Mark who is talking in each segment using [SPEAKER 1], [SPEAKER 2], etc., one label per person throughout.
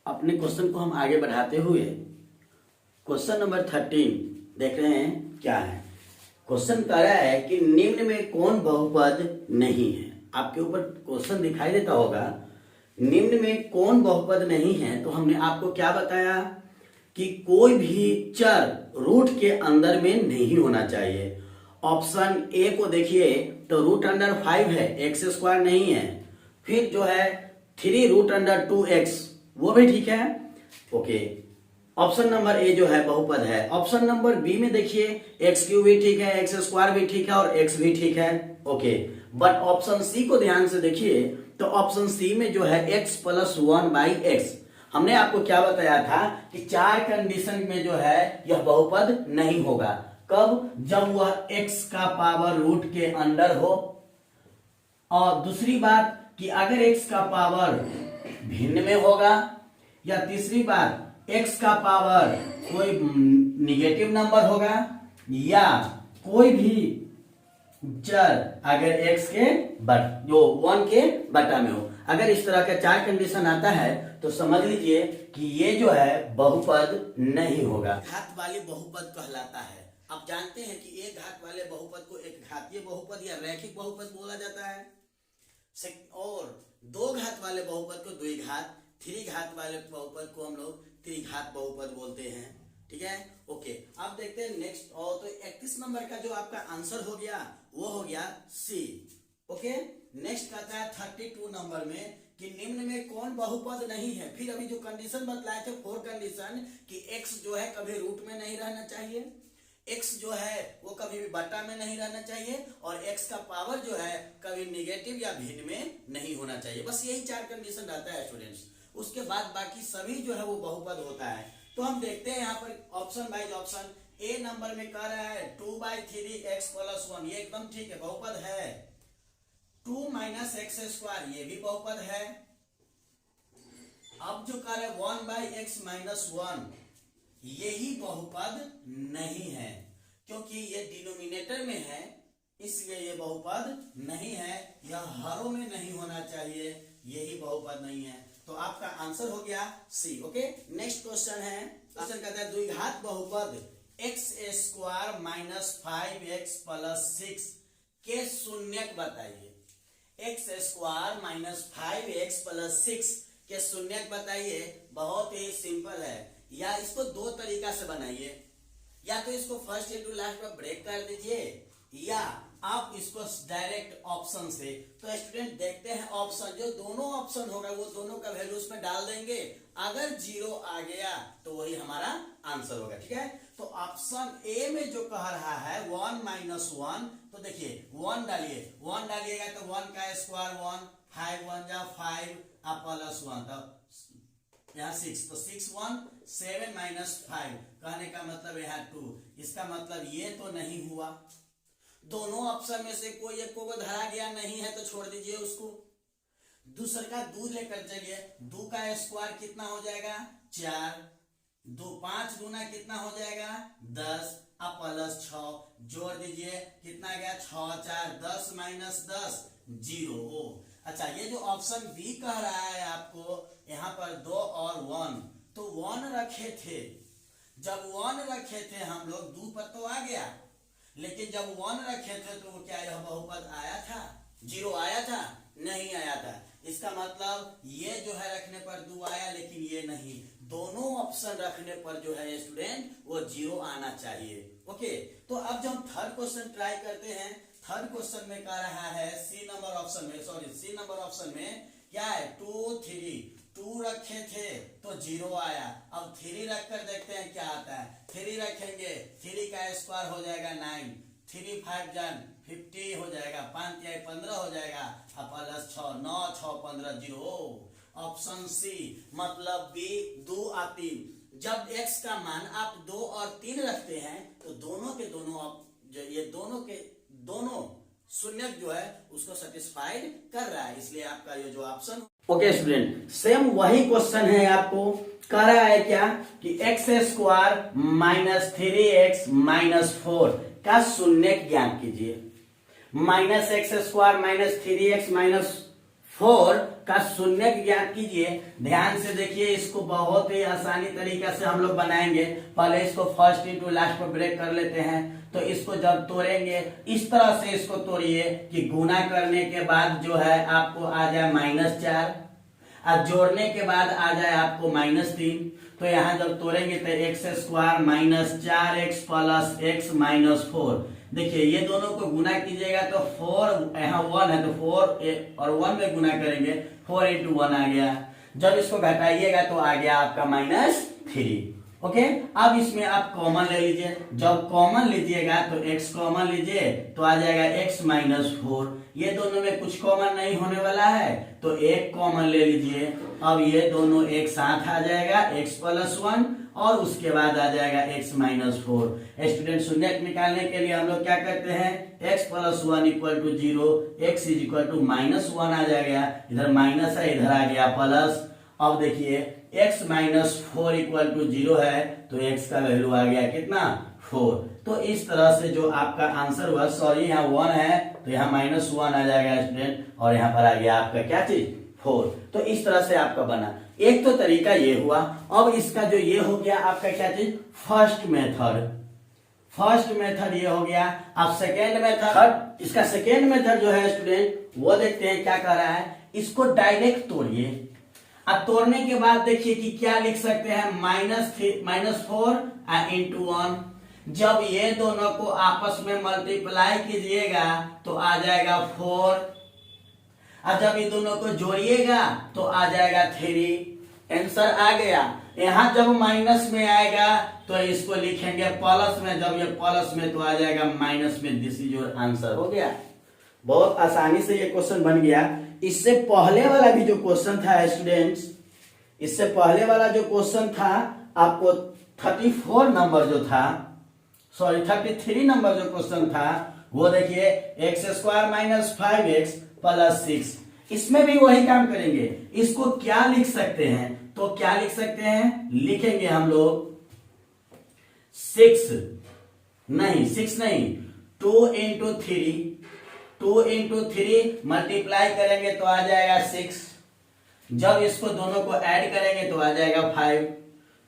[SPEAKER 1] अपने क्वेश्चन को हम आगे बढ़ाते हुए क्वेश्चन नंबर 13 देख रहे हैं क्या है। क्वेश्चन कह रहा है कि निम्न में कौन बहुपद नहीं है। आपके ऊपर क्वेश्चन दिखाई देता होगा, निम्न में कौन बहुपद नहीं है। तो हमने आपको क्या बताया कि कोई भी चर रूट के अंदर में नहीं होना चाहिए। ऑप्शन ए को देखिए तो रूट अंडर 5 है, एक्स स्क्वायर नहीं है। फिर जो है 3 रूट अंडर 2x वो भी ठीक है, ओके। ऑप्शन नंबर ए जो है बहुपद है। ऑप्शन नंबर बी में देखिए एक्स क्यूब भी ठीक है, एक्स स्क्वायर भी ठीक है और एक्स भी ठीक है, ओके। बट ऑप्शन सी को ध्यान से देखिए तो ऑप्शन सी में जो है x प्लस 1/x, हमने आपको क्या बताया था कि 4 कंडीशन में जो है यह बहुपद नहीं होगा। कब? जब वह x का पावर रूट के अंदर हो, और दूसरी बात कि अगर x का पावर भिन्न में होगा, या तीसरी बात x का पावर कोई निगेटिव नंबर होगा, या कोई भी चर अगर x के जो 1 के बटा में हो। अगर इस तरह का 4 कंडीशन आता है तो समझ लीजिए कि ये जो है बहुपद नहीं होगा। घात वाले बहुपद कहलाता है। आप जानते हैं कि एक घात वाले बहुपद को एक घातीय बहुपद या रैखिक बहुपद बोला जाता है, और 2 घात वाले बहुपद को द्विघात, 3 घात वाले बहुपद को हम लोग त्रिघात बहुपद बोलते हैं, ठीक है, ओके। अब देखते हैं नेक्स्ट। और तो 31 नंबर का जो आपका आंसर हो गया वो हो गया सी, ओके। नेक्स्ट कहता है 32 नंबर में कि निम्न में कौन बहुपद नहीं है। फिर अभी जो कंडीशन बतलाए थे 4 कंडीशन कि x जो है कभी रूट में नहीं रहना चाहिए, x जो है वो कभी भी बटा में नहीं रहना चाहिए, और x का पावर जो है कभी निगेटिव या भिन्न में नहीं होना चाहिए। बस यही 4 कंडीशन रहता है स्टूडेंट्स। उसके बाद बाकी सभी जो है वो बहुपद होता है। तो हम देखते हैं यहाँ पर option wise. Option A number में कह रहा है 2/3x प्लस 1, ये एकदम ठीक है, बहुपद है। 2 माइनस एक्स स्क्वायर, ये भी बहुपद है। अब जो कह रहा है 1/x माइनस 1, यही बहुपद नहीं है, क्योंकि ये डिनोमिनेटर में है, इसलिए ये बहुपद नहीं है। यह हरों में नहीं होना चाहिए, यही बहुपद नहीं है। तो आपका आंसर हो गया सी, ओके। नेक्स्ट क्वेश्चन है, क्वेश्चन कहता है द्विघात बहुपद x square minus 5x plus 6 के शून्यक बताइए। x square minus 5x plus 6 के शून्यक बताइए। बहुत ही सिंपल है, या इसको 2 तरीका से बनाइए, या तो इसको फर्स्ट इंटू लास्ट पर ब्रेक कर दीजिए, या आप इसको डायरेक्ट ऑप्शन से। तो स्टूडेंट देखते हैं ऑप्शन, जो दोनों ऑप्शन होगा वो दोनों का वैल्यू उसमें डाल देंगे। अगर 0 आ गया तो वही हमारा आंसर होगा, ठीक है। तो ऑप्शन ए में जो कह रहा है 1 माइनस 1, तो देखिए 1 डालिए, 1 डालिएगा तो 1 का स्क्वायर 1, 5 1 जा 5 प्लस 1, तो यहाँ 6, तो 6 1 7 माइनस 5, कहने का मतलब यहाँ 2। इसका मतलब ये तो नहीं हुआ। दोनों ऑप्शन में से कोई एक को धरा गया नहीं है तो छोड़ दीजिए उसको। दूसरा का 2 लेकर चलिए, 2 का स्क्वायर कितना हो जाएगा 4, 2 5 गुना कितना हो जाएगा 10, अब प्लस 6 जोड़ दीजिए, कितना गया 6 4 10 माइनस 10 0। अच्छा, ये जो ऑप्शन बी कह रहा है आपको यहाँ पर 2 और 1, तो 1 रखे थे। जब 1 रखे थे हम लोग 2 पर तो आ गया, लेकिन जब 1 रखे थे तो वो क्या यह बहुपद आया था? 0 आया था? नहीं आया था। इसका मतलब ये जो है रखने पर 2 आया, लेकिन ये नहीं। दोनों ऑप्शन रखने पर जो है स्टूडेंट वो 0 आना चाहिए, ओके। तो अब जब हम थर्ड क्वेश्चन ट्राई करते हैं, थर्ड क्वेश्चन में कह रहा है सी नंबर ऑप्शन में क्या है 2 3, 2 रखे थे तो 0 आया। अब 3 रखकर देखते हैं क्या आता है। 3 रखेंगे, 3 का स्क्वायर हो जाएगा 9, 3 5 जन 50 हो जाएगा, 5 या 15 हो जाएगा, अब प्लस 6 9 6 15 0। ऑप्शन सी मतलब बी 2 और 3। जब x का मान आप 2 और 3 रखते हैं तो दोनों के दोनों ये दोनों के दोनों शून्यक जो है उसको सेटिस्फाइड कर रहा है, इसलिए आपका ये जो ऑप्शन। ओके स्टूडेंट, सेम वही क्वेश्चन है, आपको कह रहा है क्या कि x square minus 3x minus 4 का शून्यक ज्ञात कीजिए। Minus x square minus 3x minus 4 का शून्यक ज्ञात कीजिए। ध्यान से देखिए, इसको बहुत ही आसानी तरीका से हम लोग बनाएंगे। पहले इसको फर्स्ट इंटू लास्ट पर ब्रेक कर लेते हैं। तो इसको जब तोड़ेंगे इस तरह से इसको तोड़िए कि गुना करने के बाद जो है आपको आ जाए -4 और जोड़ने के बाद आ जाए आपको -3। तो यहाँ जब तोड़ेंगे तो x² -4x प्लस x -4। देखिए ये दोनों को गुना कीजिएगा तो 4 यहाँ 1 है तो 4 और 1 में गुना करेंगे 4 × 1 आ गया। जब इसको घटाइएगा तो आ गया आपका -3। ओके, अब इसमें आप कॉमन ले लीजिए। जब कॉमन लीजिएगा तो x कॉमन लीजिए तो आ जाएगा x -4। ये दोनों में कुछ कॉमन नहीं होने वाला है तो एक कॉमन ले लीजिए। अब ये दोनों एक साथ आ जाएगा x + 1 और उसके बाद आ जाएगा x -4। स्टूडेंट, शून्यक निकालने के लिए हम लोग क्या करते हैं, x + 1 = 0, x = -1 आ जाएगा। इधर माइनस है, इधर आ गया प्लस। अब देखिए x -4 = 0 है तो x का वैल्यू आ गया कितना, 4। तो इस तरह से जो आपका आंसर हुआ, सॉरी यहाँ 1 है तो यहाँ -1 आ जाएगा स्टूडेंट, और यहाँ पर आ गया आपका क्या चीज, 4। तो इस तरह से आपका बना। एक तो तरीका ये हुआ। अब इसका जो ये हो गया आपका क्या चीज, फर्स्ट मेथड ये हो गया। अब सेकेंड मेथड, इसका सेकेंड मेथड जो है स्टूडेंट वो देखते हैं क्या कर रहा है। इसको डायरेक्ट तोड़िए। अब तोड़ने के बाद देखिए कि क्या लिख सकते हैं, -4 × 1। जब ये दोनों को आपस में मल्टीप्लाई कीजिएगा तो आ जाएगा 4, और जब ये दोनों को जोड़िएगा तो आ जाएगा 3। आंसर आ गया। यहाँ जब माइनस में आएगा तो इसको लिखेंगे प्लस में, जब ये प्लस में तो आ जाएगा माइनस में। This is your answer. हो गया, बहुत आसानी से ये क्वेश्चन बन गया। इससे पहले वाला भी जो क्वेश्चन था स्टूडेंट्स, इससे पहले वाला जो क्वेश्चन था आपको 34 नंबर जो था, सॉरी 33 नंबर जो क्वेश्चन था वो देखिए, x² - 5x + 6। इसमें भी वही काम करेंगे। इसको क्या लिख सकते हैं, तो क्या लिख सकते हैं, लिखेंगे हम लोग 6 नहीं 2 × 3, 2 × 3 मल्टीप्लाई करेंगे तो आ जाएगा 6। जब इसको दोनों को ऐड करेंगे तो आ जाएगा 5।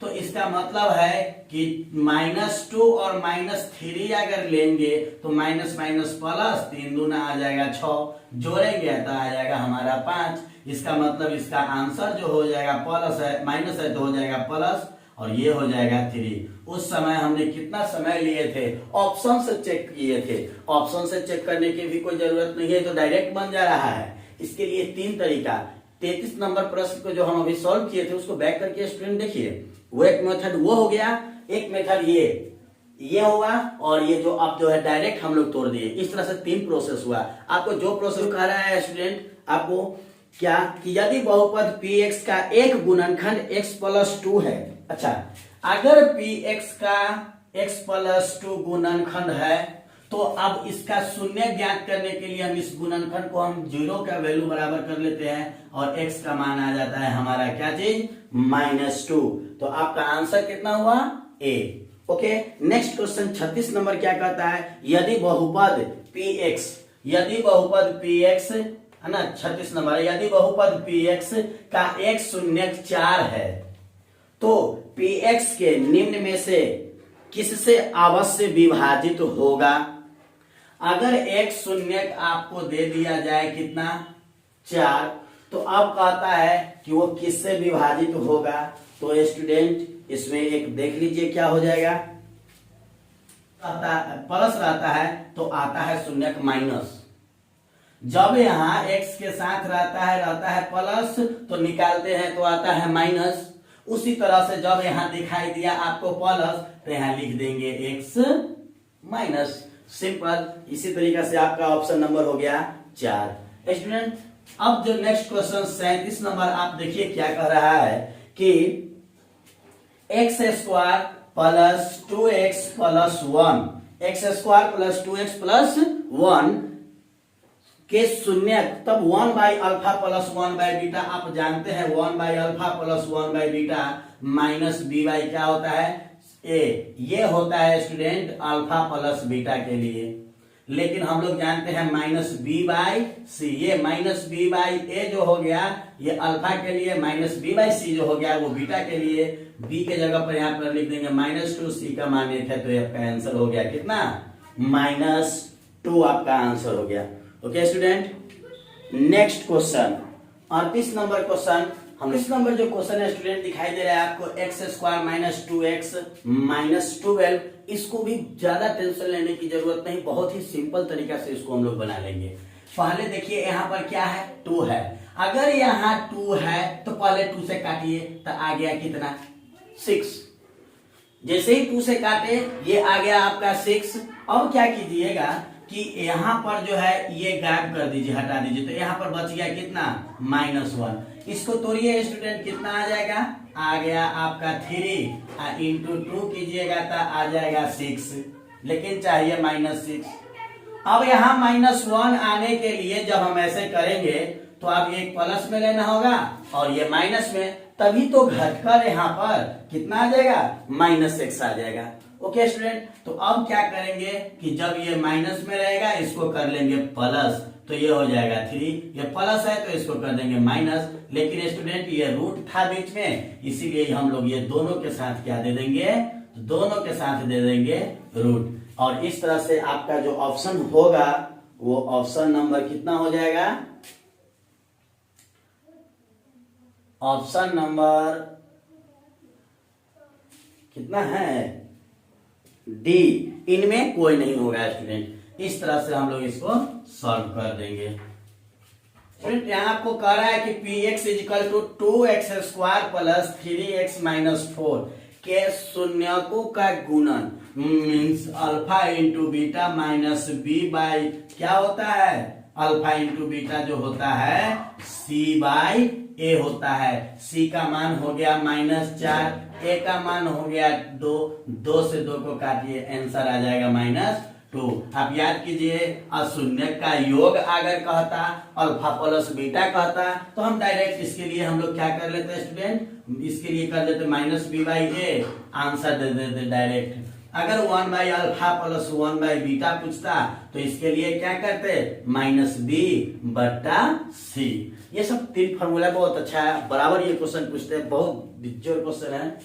[SPEAKER 1] तो इसका मतलब है कि -2 और -3 अगर लेंगे तो माइनस प्लस 3 दूना आ जाएगा 6। जोड़ेंगे तो आ जाएगा हमारा 5। इसका मतलब इसका आंसर जो हो जाएगा प्लस है, माइनस है तो हो जाएगा प्लस, और ये हो जाएगा 3। उस समय हमने कितना समय लिए थे, ऑप्शन से चेक किए थे। ऑप्शन से चेक करने की भी कोई जरूरत नहीं है, तो डायरेक्ट बन जा रहा है। इसके लिए 3 तरीका। 33 नंबर प्रश्न को जो हम अभी सॉल्व किए थे उसको बैक करके स्टूडेंट देखिए, वो एक मेथड वो हो गया, एक मेथड ये हुआ, और ये जो अब जो है डायरेक्ट हम लोग तोड़ दिए। इस तरह से 3 प्रोसेस हुआ। आपको जो प्रोसेस कह रहा है स्टूडेंट, आपको क्या कि यदि बहुपद px का एक गुणनखंड x + 2 है। अच्छा, अगर px का x + 2 गुणनखंड है तो अब इसका शून्य ज्ञात करने के लिए हम इस गुणनखंड को हम 0 का वैल्यू बराबर कर लेते हैं, और x का मान आ जाता है हमारा क्या चीज, -2। तो आपका आंसर कितना हुआ, A। Okay, next question 36 number क्या कहता है, यदि बहुपद px है ना, 36 नंबर, यदि बहुपद px का एक शून्यक 4 है तो px के निम्न में से किससे अवश्य विभाजित होगा। अगर एक शून्यक आपको दे दिया जाए कितना, 4, तो अब कहता है कि वो किससे विभाजित होगा। तो स्टूडेंट इसमें एक देख लीजिए क्या हो जाएगा, प्लस रहता है तो आता है शून्यक माइनस। जब यहाँ x के साथ रहता है प्लस तो निकालते हैं तो आता है माइनस। उसी तरह से जब यहाँ दिखाई दिया आपको प्लस तो यहाँ लिख देंगे x माइनस। सिंपल। इसी तरीके से आपका ऑप्शन नंबर हो गया 4। स्टूडेंट, अब जो नेक्स्ट क्वेश्चन 37 नंबर आप देखिए क्या कह रहा है कि x² + 2x + 1, x² + 2x + 1 के शून्यक, तब 1/α + 1/β आप जानते हैं 1/α + 1/β माइनस by क्या होता है, a। ये होता है स्टूडेंट अल्फा प्लस बीटा के लिए। लेकिन हम लोग जानते हैं माइनस बी बाई सी। ये माइनस बी बाई ए जो हो गया ये अल्फा के लिए, माइनस बी बाई सी जो हो गया वो बीटा के लिए। बी के जगह पर यहाँ पर लिख देंगे -2, सी का मान 1 है, तो ये आपका आंसर हो गया कितना, -2 आपका आंसर हो गया। Okay student, next question 38 number question. हम इस नंबर जो क्वेश्चन है स्टूडेंट दिखाई दे रहा है आपको x² - 2x - 12। इसको भी ज्यादा टेंशन लेने की जरूरत नहीं, बहुत ही सिंपल तरीका से इसको हम लोग बना लेंगे। पहले देखिए यहाँ पर क्या है, 2 है। अगर यहाँ 2 है तो पहले 2 से काटिए, तो आ गया कितना, 6। जैसे ही 2 से काटे ये आ गया आपका 6। अब क्या कीजिएगा कि यहाँ पर जो है ये गायब कर दीजिए, हटा दीजिए, तो यहाँ पर बच गया कितना, -1। इसको तोड़िए स्टूडेंट, कितना आ जाएगा, आ गया आपका 3 इंटू 2 कीजिएगा तो आ जाएगा 6, लेकिन चाहिए -6। अब यहाँ -1 आने के लिए जब हम ऐसे करेंगे तो आप एक प्लस में लेना होगा और ये माइनस में, तभी तो घटकर यहाँ पर कितना आ जाएगा, -6 आ जाएगा। ओके स्टूडेंट, तो अब क्या करेंगे कि जब ये माइनस में रहेगा इसको कर लेंगे प्लस, तो ये हो जाएगा 3। ये प्लस है तो इसको कर देंगे माइनस, लेकिन स्टूडेंट ये रूट था बीच में, इसीलिए हम लोग ये दोनों के साथ क्या दे देंगे, दोनों के साथ दे देंगे रूट। और इस तरह से आपका जो ऑप्शन होगा वो ऑप्शन नंबर कितना हो जाएगा, ऑप्शन नंबर कितना है, डी। इनमें कोई नहीं होगा स्टूडेंट। इस तरह से हम लोग इसको सॉल्व कर देंगे। स्टूडेंट यहाँ आपको कह रहा है कि px = 2x² + 3x - 4 के शून्यकों का गुणन means alpha into beta minus B by क्या होता है, अल्फा इंटू बीटा जो होता है सी बाई ए होता है। सी का मान हो गया -4, ए का मान हो गया 2, 2 से 2 को काटिए, आंसर आ जाएगा -2। आप याद कीजिए, अशून्य का योग अगर कहता अल्फा प्लस बीटा कहता तो हम डायरेक्ट इसके लिए हम लोग क्या कर लेते स्टूडेंट, इसके लिए कर देते -b/a, आंसर दे देते डायरेक्ट। अगर 1/अल्फा प्लस 1/बीटा पूछता तो इसके लिए क्या करते, -b/c। ये सब 3 फॉर्मूला बहुत अच्छा है, बराबर ये क्वेश्चन पूछते हैं, बहुत बिजोर क्वेश्चन है।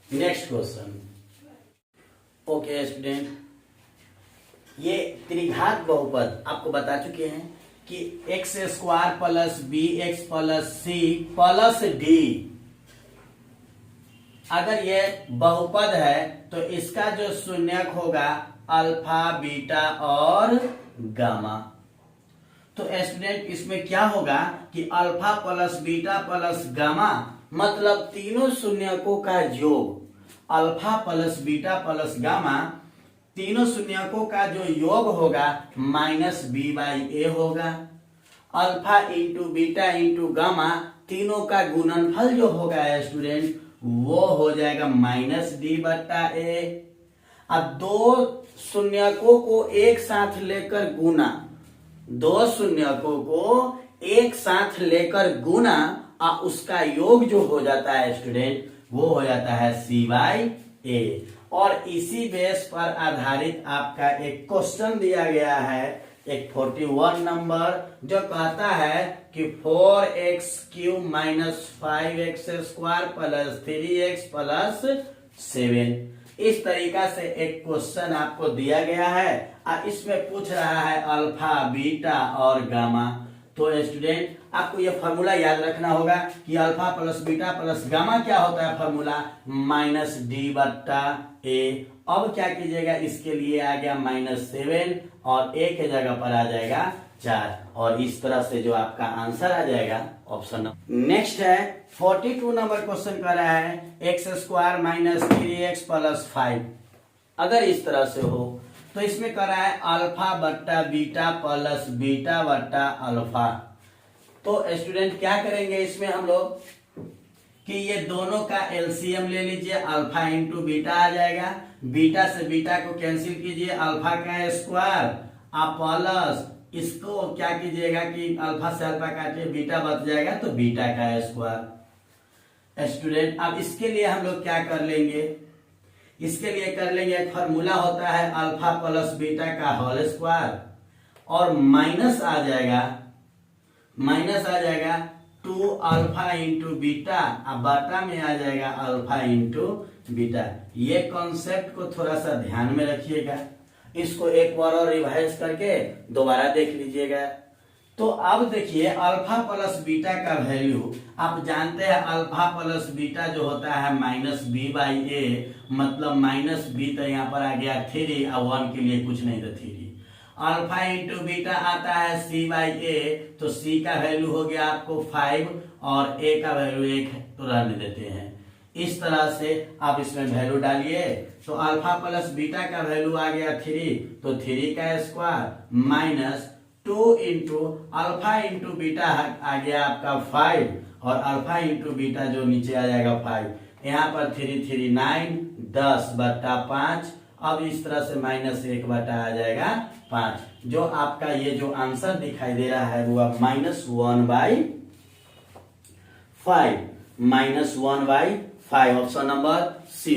[SPEAKER 1] Next question. ओके स्टूडेंट, ये त्रिघात बहुपद आपको बता चुके हैं कि x² + bx + c + d, अगर ये बहुपद है तो इसका जो शून्यक होगा अल्फा बीटा और गामा। तो स्टूडेंट इसमें क्या होगा कि alpha plus beta plus gamma मतलब तीनों शून्यकों का योग, alpha plus beta plus gamma तीनों शून्यकों का जो योग होगा -b/a होगा। Alpha into beta into gamma तीनों का गुणनफल जो होगा स्टूडेंट वो हो जाएगा -d/a। अब 2 शून्यकों को एक साथ लेकर गुना, 2 शून्यकों को एक साथ लेकर गुना और उसका योग जो हो जाता है स्टूडेंट वो हो जाता है c/a। और इसी बेस पर आधारित आपका एक क्वेश्चन दिया गया है, एक 41 नंबर, जो कहता है कि 4x³ - 5x² + 3x + 7। इस तरीका से एक क्वेश्चन आपको दिया गया है और इसमें पूछ रहा है अल्फा बीटा और गामा। तो स्टूडेंट आपको यह फॉर्मूला याद रखना होगा कि alpha plus beta plus gamma क्या होता है, फॉर्मूला -d/a। अब क्या कीजिएगा, इसके लिए आ गया -7 और a के जगह पर आ जाएगा 4, और इस तरह से जो आपका आंसर आ जाएगा ऑप्शन। नेक्स्ट है 42 नंबर क्वेश्चन कर रहा है x² - 3x + 5। अगर इस तरह से हो तो इसमें कर रहा है अल्फा/बीटा प्लस बीटा/अल्फा। तो स्टूडेंट क्या करेंगे इसमें हम लोग कि ये दोनों का एलसीएम ले लीजिए, अल्फा इंटू बीटा आ जाएगा, बीटा से बीटा को कैंसिल कीजिए, अल्फा का स्क्वायर प्लस इसको क्या कीजिएगा कि अल्फा से अल्फा काटिए, बीटा बच जाएगा तो बीटा का स्क्वायर। स्टूडेंट अब इसके लिए हम लोग क्या कर लेंगे इसके लिए कर लेंगे, एक फार्मूला होता है अल्फा प्लस बीटा का होल स्क्वायर, और माइनस आ जाएगा 2 अल्फा इंटू बीटा, अब बाटा में आ जाएगा अल्फा इंटू बीटा। ये कॉन्सेप्ट को थोड़ा सा ध्यान में रखिएगा, इसको एक बार और रिवाइज करके दोबारा देख लीजिएगा। तो अब देखिए अल्फा प्लस बीटा का वैल्यू आप जानते हैं, अल्फा प्लस बीटा जो होता है माइनस बी बाई ए, मतलब माइनस बी तो यहाँ पर आ गया 3 और 1 के लिए कुछ नहीं तो 3। अल्फा इंटू बीटा आता है सी बाई ए, तो सी का वैल्यू हो गया आपको 5 और ए का वैल्यू 1 तो रहने देते हैं। इस तरह से आप इसमें वैल्यू डालिए, तो अल्फा प्लस बीटा का वैल्यू आ गया 3, तो 3 का square minus 2 into alpha into beta आ गया आपका 5, और अल्फा इंटू बीटा जो नीचे आ जाएगा 5, यहाँ पर 3 3 9 10 बटा 5, अब इस तरह से माइनस 1 बटा आ जाएगा 5। जो आपका ये जो आंसर दिखाई दे रहा है वो -1/5, -1/5, ऑप्शन नंबर सी।